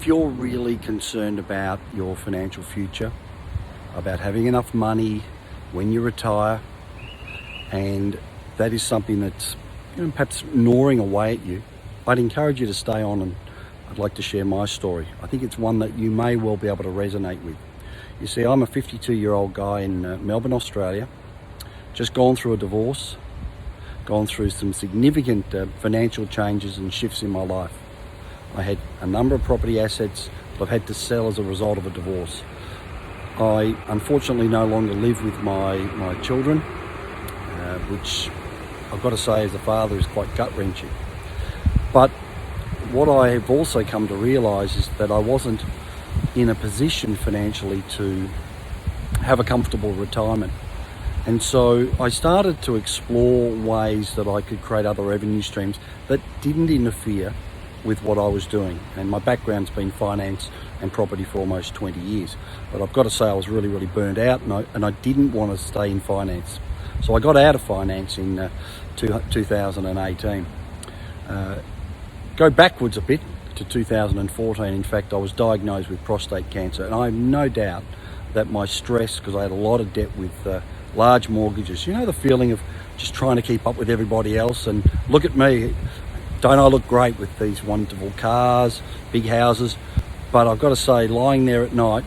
you're really concerned about your financial future, about having enough money when you retire, and that is something that's perhaps gnawing away at you, I'd encourage you to stay on, and I'd like to share my story. I think it's one that you may well be able to resonate with. You see, I'm a 52-year-old guy in Melbourne, Australia, just gone through a divorce, gone through some significant financial changes and shifts in my life. I had a number of property assets that I've had to sell as a result of a divorce. I unfortunately no longer live with my children, which I've got to say as a father is quite gut-wrenching. But what I have also come to realise is that I wasn't in a position financially to have a comfortable retirement. And so I started to explore ways that I could create other revenue streams that didn't interfere with what I was doing. And my background's been finance and property for almost 20 years. But I've got to say I was really burned out, and I didn't want to stay in finance. So I got out of finance in 2018. Go backwards a bit to 2014. In fact, I was diagnosed with prostate cancer, and I have no doubt that my stress, because I had a lot of debt with large mortgages, the feeling of just trying to keep up with everybody else, and look at me, don't I look great with these wonderful cars, big houses? But I've got to say, lying there at night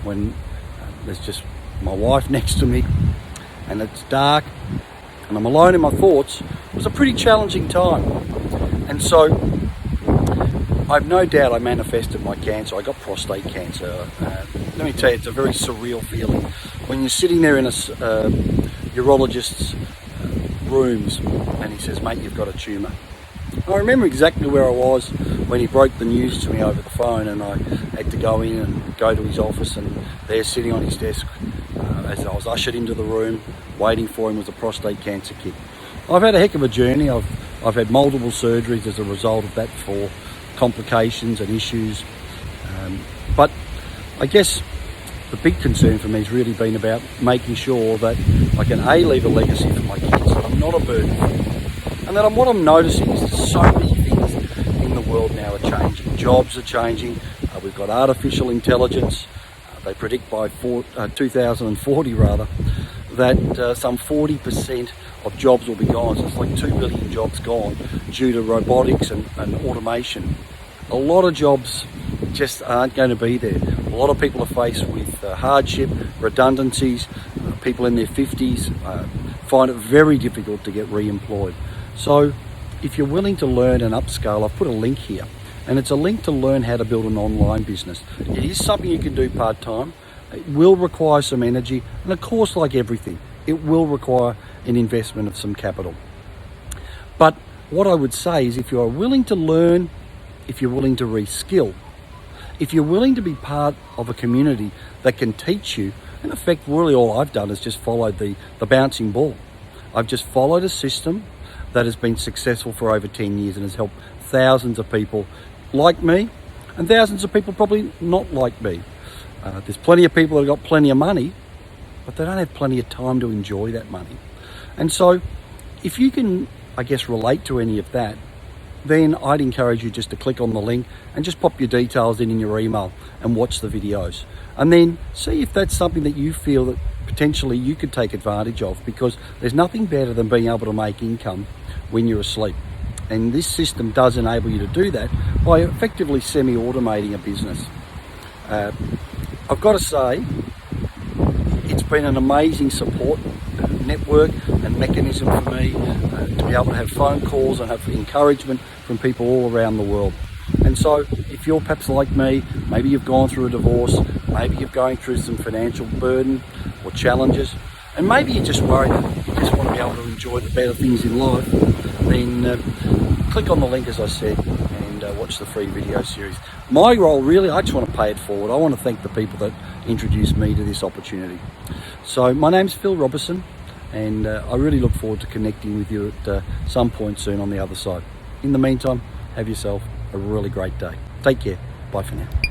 when there's just my wife next to me and it's dark and I'm alone in my thoughts, it was a pretty challenging time. And so I've no doubt I manifested my cancer. I got prostate cancer. Let me tell you, it's a very surreal feeling when you're sitting there in a urologist's rooms and he says, mate, you've got a tumour. I remember exactly where I was when he broke the news to me over the phone, and I had to go in and go to his office, and there sitting on his desk as I was ushered into the room waiting for him was a prostate cancer kit. I've had a heck of a journey. I've had multiple surgeries as a result of that for complications and issues, but I guess the big concern for me has really been about making sure that I can leave a legacy for my kids, that I'm not a burden for them. And that what I'm noticing is that so many things in the world now are changing. Jobs are changing. We've got artificial intelligence. They predict by 2040 that some 40% of jobs will be gone. So it's like 2 billion jobs gone due to robotics and automation. A lot of jobs just aren't going to be there. A lot of people are faced with hardship, redundancies. People in their 50s find it very difficult to get re-employed. So if you're willing to learn and upscale, I've put a link here, and it's a link to learn how to build an online business. It is something you can do part-time. It will require some energy, and of course, like everything, it will require an investment of some capital. But what I would say is, if you are willing to learn, if you're willing to reskill, if you're willing to be part of a community that can teach you, in effect, really all I've done is just followed the bouncing ball. I've just followed a system that has been successful for over 10 years and has helped thousands of people like me and thousands of people probably not like me. There's plenty of people that have got plenty of money, but they don't have plenty of time to enjoy that money. And so if you can, relate to any of that, then I'd encourage you just to click on the link and just pop your details in your email and watch the videos. And then see if that's something that you feel that potentially you could take advantage of, because there's nothing better than being able to make income when you're asleep. And this system does enable you to do that by effectively semi-automating a business. I've got to say, it's been an amazing support network and mechanism for me to be able to have phone calls and have encouragement from people all around the world. And so if you're perhaps like me, maybe you've gone through a divorce, maybe you're going through some financial burden or challenges, and maybe you're just worried that you just want to be able to enjoy the better things in life, then click on the link, as I said, and watch the free video series. My role, really, I just want to pay it forward. I want to thank the people that introduced me to this opportunity. So my name's Phil Robison, and I really look forward to connecting with you at some point soon on the other side. In the meantime, have yourself a really great day. Take care. Bye for now.